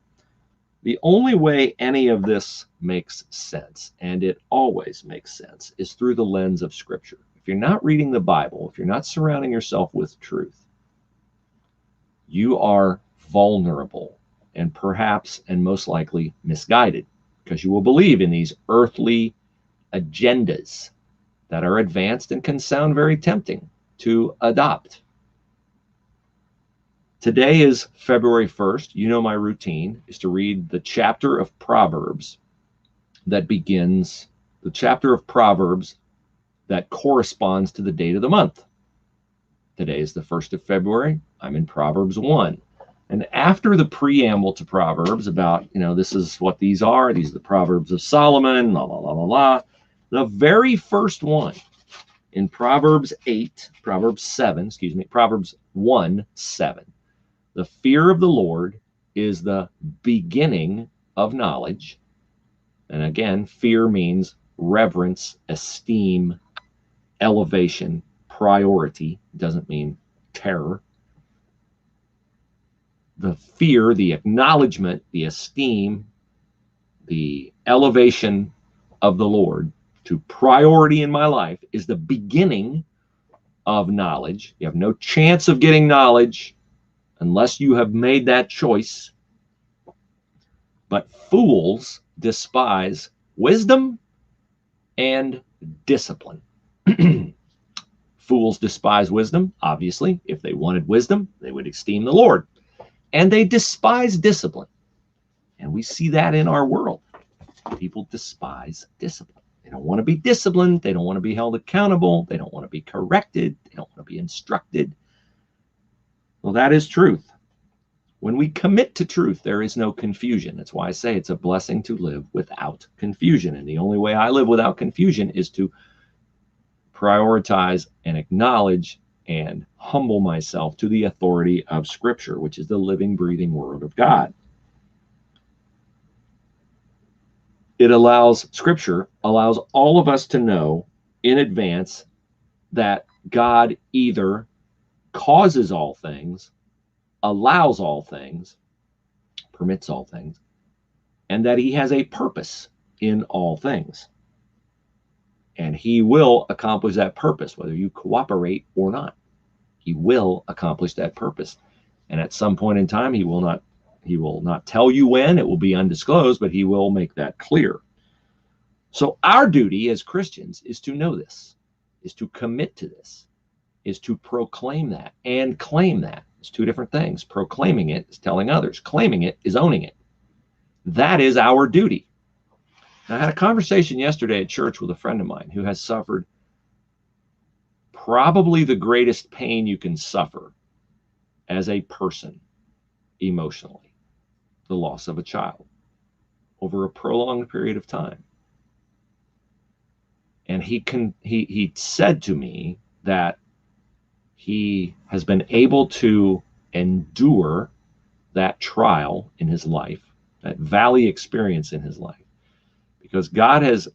The only way any of this makes sense, and it always makes sense, is through the lens of Scripture. If you're not reading the Bible, if you're not surrounding yourself with truth, you are vulnerable and perhaps and most likely misguided, because you will believe in these earthly agendas that are advanced and can sound very tempting to adopt. Today is February 1st. You know my routine is to read the chapter of Proverbs that begins, the chapter of Proverbs that corresponds to the date of the month. Today is the 1st of February. I'm in Proverbs 1. And after the preamble to Proverbs about, this is what these are the Proverbs of Solomon, la, la, la, la, la. The very first one in Proverbs 1:7. The fear of the Lord is the beginning of knowledge. And again, fear means reverence, esteem, elevation, priority. It doesn't mean terror. The fear, the acknowledgement, the esteem, the elevation of the Lord to priority in my life is the beginning of knowledge. You have no chance of getting knowledge unless you have made that choice. But fools despise wisdom and discipline. Fools despise wisdom. Obviously, if they wanted wisdom, they would esteem the Lord. And they despise discipline. And we see that in our world. People despise discipline. They don't want to be disciplined. They don't want to be held accountable. They don't want to be corrected. They don't want to be instructed. Well, that is truth. When we commit to truth, there is no confusion. That's why I say it's a blessing to live without confusion. And the only way I live without confusion is to prioritize and acknowledge and humble myself to the authority of Scripture, which is the living, breathing Word of God. Scripture allows all of us to know in advance that God either causes all things, allows all things, permits all things, and that he has a purpose in all things. And he will accomplish that purpose, whether you cooperate or not. He will accomplish that purpose. And at some point in time, he will not tell you when, it will be undisclosed, but he will make that clear. So our duty as Christians is to know this, is to commit to this, is to proclaim that and claim that. It's two different things. Proclaiming it is telling others. Claiming it is owning it. That is our duty. Now, I had a conversation yesterday at church with a friend of mine who has suffered probably the greatest pain you can suffer as a person emotionally, the loss of a child over a prolonged period of time. And he said to me that he has been able to endure that trial in his life, that valley experience in his life, because God has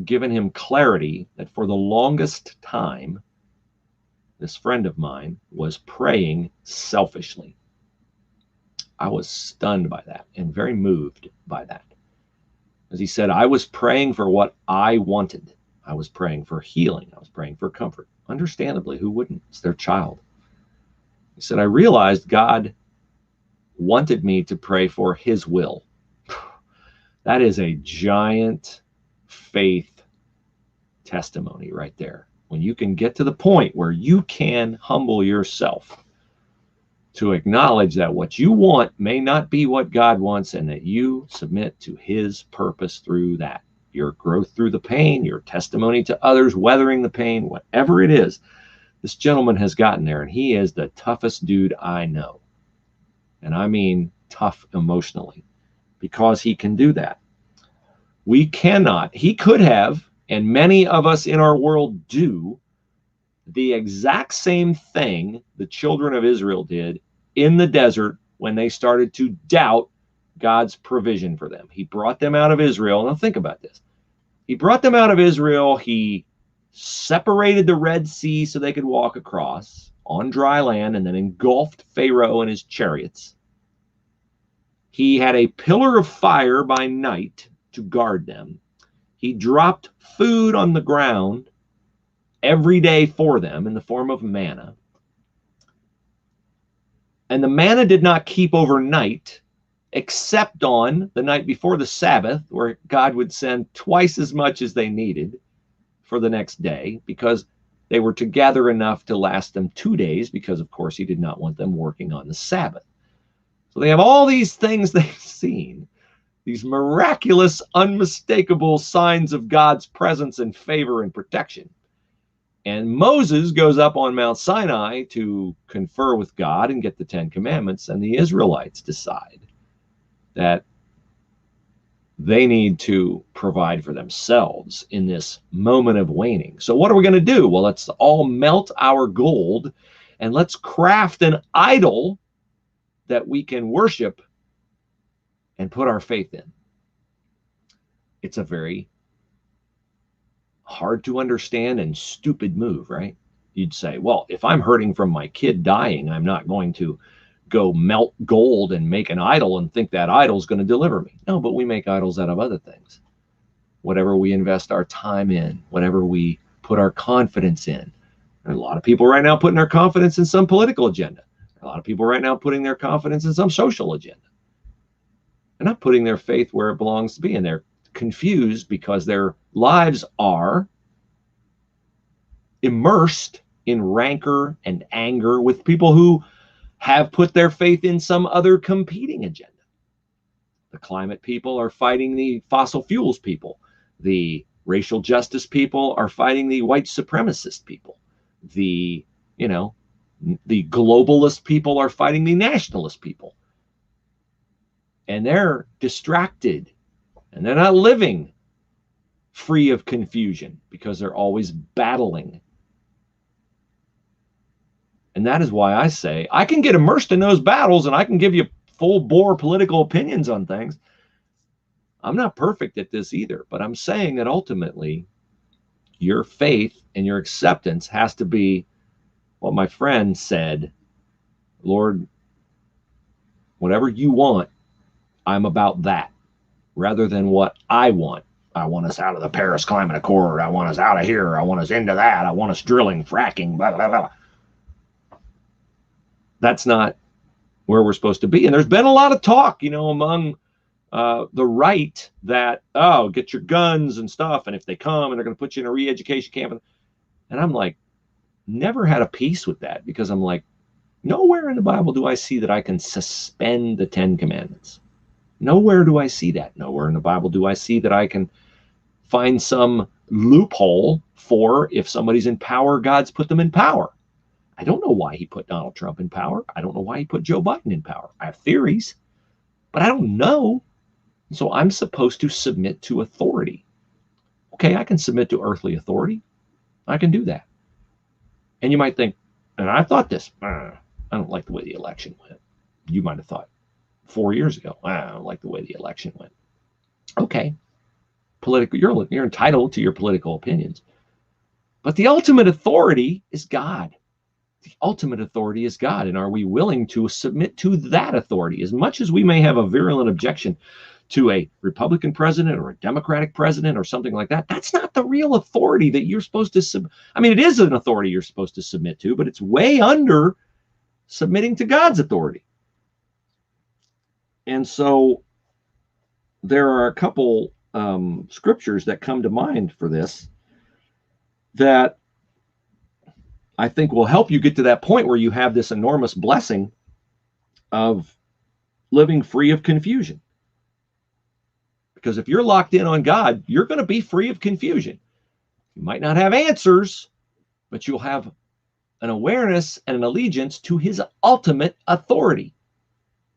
given him clarity that for the longest time, this friend of mine was praying selfishly. I was stunned by that and very moved by that. As he said, I was praying for what I wanted. I was praying for healing. I was praying for comfort. Understandably, who wouldn't? It's their child. He said, I realized God wanted me to pray for his will. That is a giant faith testimony right there. When you can get to the point where you can humble yourself to acknowledge that what you want may not be what God wants, and that you submit to his purpose through that. Your growth through the pain, your testimony to others, weathering the pain, whatever it is. This gentleman has gotten there, and he is the toughest dude I know. And I mean tough emotionally, because he can do that. We cannot. He could have, and many of us in our world do, the exact same thing the children of Israel did in the desert when they started to doubt God's provision for them. He brought them out of Israel. Now think about this. He brought them out of Israel. He separated the Red Sea so they could walk across on dry land and then engulfed Pharaoh and his chariots. He had a pillar of fire by night to guard them. He dropped food on the ground every day for them in the form of manna. And the manna did not keep overnight, except on the night before the Sabbath, where God would send twice as much as they needed for the next day, because they were to gather enough to last them 2 days, because, of course, he did not want them working on the Sabbath. So they have all these things they've seen, these miraculous, unmistakable signs of God's presence and favor and protection. And Moses goes up on Mount Sinai to confer with God and get the 10 Commandments, and the Israelites decide that they need to provide for themselves in this moment of waning. So what are we going to do? Well, let's all melt our gold and let's craft an idol that we can worship and put our faith in. It's a very hard to understand and stupid move, right? You'd say, well, if I'm hurting from my kid dying, I'm not going to go melt gold and make an idol and think that idol's going to deliver me. No, but we make idols out of other things. Whatever we invest our time in, whatever we put our confidence in. There are a lot of people right now putting their confidence in some political agenda. A lot of people right now putting their confidence in some social agenda. They're not putting their faith where it belongs to be, and they're confused because their lives are immersed in rancor and anger with people who have put their faith in some other competing agenda. The climate people are fighting the fossil fuels people. The racial justice people are fighting the white supremacist people. The globalist people are fighting the nationalist people. And they're distracted, and they're not living free of confusion because they're always battling. And that is why I say I can get immersed in those battles and I can give you full bore political opinions on things. I'm not perfect at this either, but I'm saying that ultimately your faith and your acceptance has to be what my friend said, Lord, whatever you want, I'm about that, rather than what I want. I want us out of the Paris Climate Accord. I want us out of here. I want us into that. I want us drilling, fracking, blah, blah, blah. That's not where we're supposed to be. And there's been a lot of talk, among the right that, oh, get your guns and stuff. And if they come and they're going to put you in a re-education camp. And I'm like, never had a peace with that, because I'm like, nowhere in the Bible do I see that I can suspend the 10 Commandments. Nowhere do I see that. Nowhere in the Bible do I see that I can find some loophole for if somebody's in power, God's put them in power. I don't know why he put Donald Trump in power. I don't know why he put Joe Biden in power. I have theories, but I don't know. So I'm supposed to submit to authority. Okay, I can submit to earthly authority. I can do that. And you might think, and I thought this, I don't like the way the election went. You might have thought 4 years ago, I don't like the way the election went. Okay, you're entitled to your political opinions. But the ultimate authority is God. The ultimate authority is God. And are we willing to submit to that authority? As much as we may have a virulent objection to a Republican president or a Democratic president or something like that, that's not the real authority that you're supposed to it is an authority you're supposed to submit to, but it's way under submitting to God's authority. And so there are a couple scriptures that come to mind for this that I think will help you get to that point where you have this enormous blessing of living free of confusion. Because if you're locked in on God, you're going to be free of confusion. You might not have answers, but you'll have an awareness and an allegiance to his ultimate authority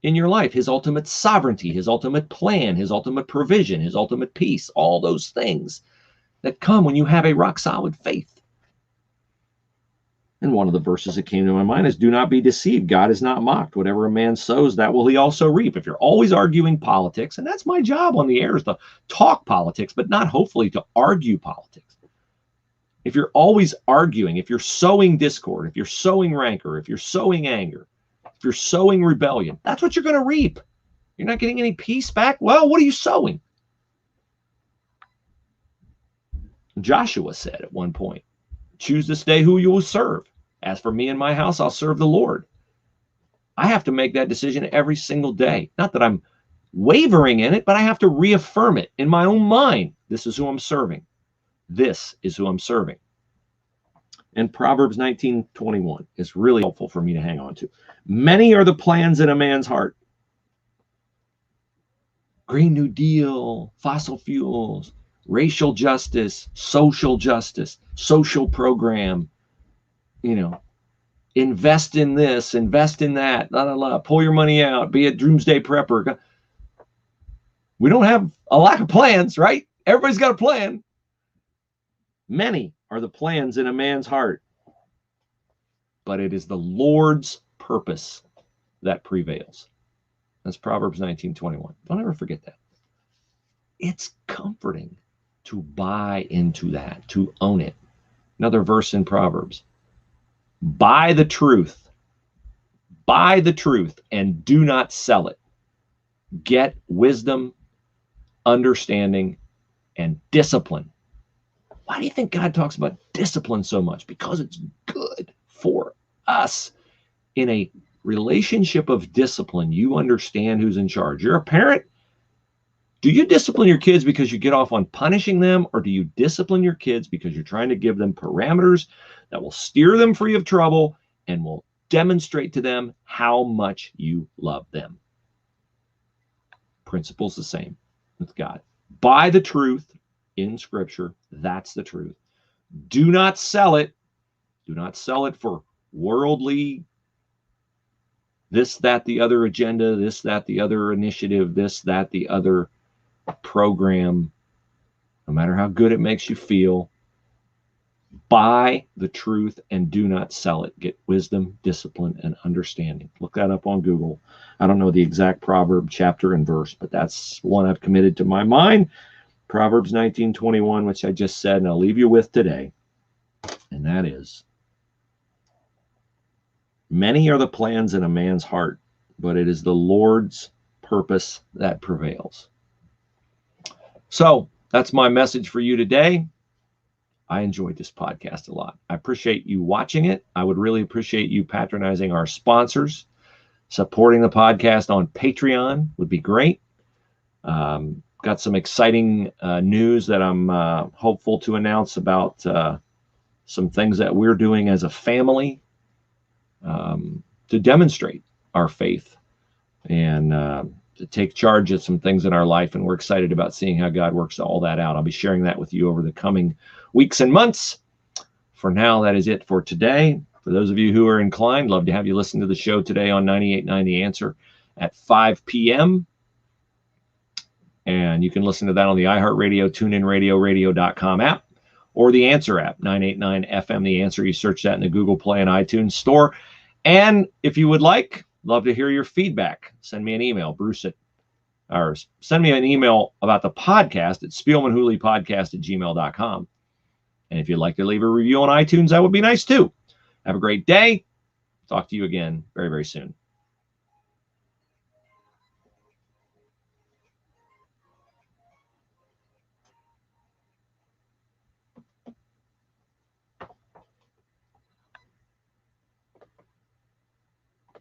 in your life, his ultimate sovereignty, his ultimate plan, his ultimate provision, his ultimate peace, all those things that come when you have a rock solid faith. And one of the verses that came to my mind is, do not be deceived. God is not mocked. Whatever a man sows, that will he also reap. If you're always arguing politics, and that's my job on the air, is to talk politics, but not hopefully to argue politics. If you're always arguing, if you're sowing discord, if you're sowing rancor, if you're sowing anger, if you're sowing rebellion, that's what you're going to reap. You're not getting any peace back. Well, what are you sowing? Joshua said at one point, choose this day who you will serve. As for me and my house, I'll serve the Lord. I have to make that decision every single day. Not that I'm wavering in it, but I have to reaffirm it in my own mind. This is who I'm serving. This is who I'm serving. And Proverbs 19:21 is really helpful for me to hang on to. Many are the plans in a man's heart. Green New Deal, fossil fuels, racial justice, social program, invest in this, invest in that, pull your money out, be a doomsday prepper. We don't have a lack of plans, right? Everybody's got a plan. Many are the plans in a man's heart, but it is the Lord's purpose that prevails. That's Proverbs 19:21. Don't ever forget that. It's comforting to buy into that, to own it. Another verse in Proverbs. Buy the truth, and do not sell it. Get wisdom, understanding, and discipline. Why do you think God talks about discipline so much? Because it's good for us. In a relationship of discipline, you understand who's in charge. You're a parent. Do you discipline your kids because you get off on punishing them, or do you discipline your kids because you're trying to give them parameters that will steer them free of trouble and will demonstrate to them how much you love them? Principle's the same with God. Buy the truth in Scripture. That's the truth. Do not sell it. Do not sell it for worldly, this, that, the other agenda, this, that, the other initiative, this, that, the other program, no matter how good it makes you feel. Buy the truth and do not sell it. Get wisdom, discipline, and understanding. Look that up on Google. I don't know the exact proverb, chapter, and verse, but that's one I've committed to my mind. Proverbs 19:21, which I just said, and I'll leave you with today. And that is, many are the plans in a man's heart, but it is the Lord's purpose that prevails. So that's my message for you today. I enjoyed this podcast a lot. I appreciate you watching it. I would really appreciate you patronizing our sponsors. Supporting the podcast on Patreon would be great. Got some exciting news that I'm hopeful to announce about some things that we're doing as a family to demonstrate our faith and to take charge of some things in our life. And we're excited about seeing how God works all that out. I'll be sharing that with you over the coming weeks and months. For now, that is it for today. For those of you who are inclined, love to have you listen to the show today on 98.9 The Answer at 5 p.m. And you can listen to that on the iHeartRadio, TuneIn Radio, radio.com app, or the Answer app, 98.9 FM The Answer. You search that in the Google Play and iTunes store. And if you would like, love to hear your feedback. Send me an email, or send me an email about the podcast at spielmanhooleypodcast@gmail.com. And if you'd like to leave a review on iTunes, that would be nice too. Have a great day. Talk to you again very, very soon.